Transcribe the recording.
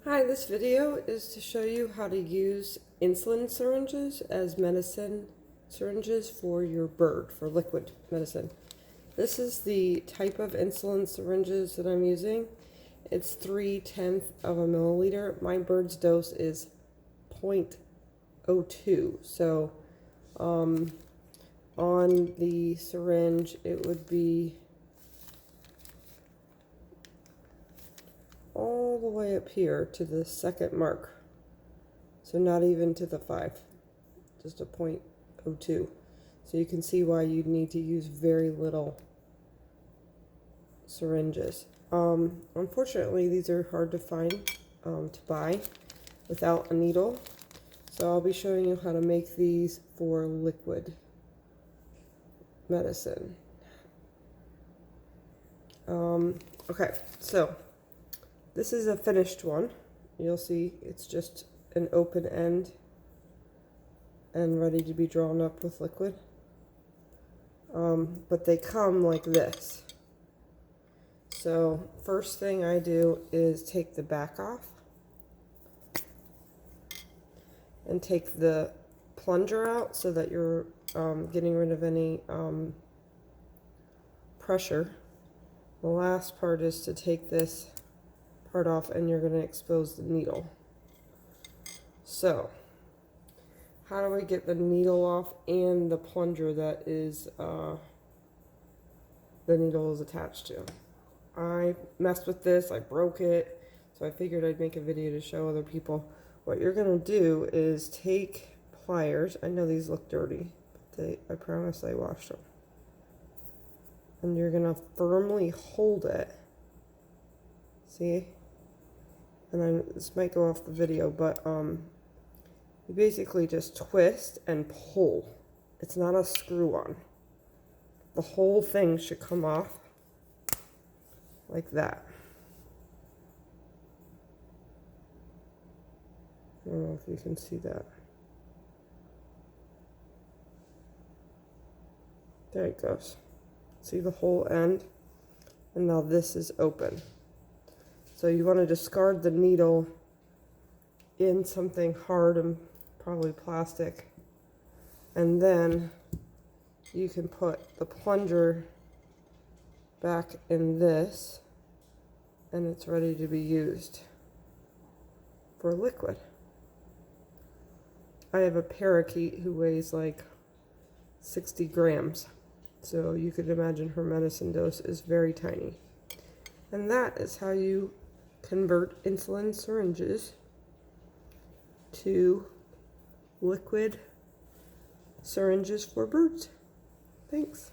Hi, this video is to show you how to use insulin syringes as medicine syringes for your bird, for liquid medicine. This is the type of insulin syringes that I'm using. It's 3/10 of a milliliter. My bird's dose is 0.02. So on the syringe it would be all the way up here to the second mark. So not even to the 5, just a 0.02. So you can see why you'd need to use very little syringes. Unfortunately, these are hard to find to buy without a needle. So I'll be showing you how to make these for liquid medicine. Okay, so this is a finished one. You'll see it's just an open end and ready to be drawn up with liquid. But they come like this. So first thing I do is take the back off and take the plunger out so that you're getting rid of any pressure. The last part is to take this part off and you're going to expose the needle. So how do we get the needle off and the plunger that is the needle is attached to? I messed with this, I broke it, so I figured I'd make a video to show other people. What you're going to do is take pliers. I know these look dirty, but I promise I washed them. And you're going to firmly hold it. See? And this might go off the video, but you basically just twist and pull. It's not a screw on. The whole thing should come off like that. I don't know if you can see that. There it goes. See the whole end? And now this is open. So you want to discard the needle in something hard and probably plastic. And then you can put the plunger back in this and it's ready to be used for liquid. I have a parakeet who weighs like 60 grams. So you could imagine her medicine dose is very tiny. And that is how you convert insulin syringes to liquid syringes for birds. Thanks.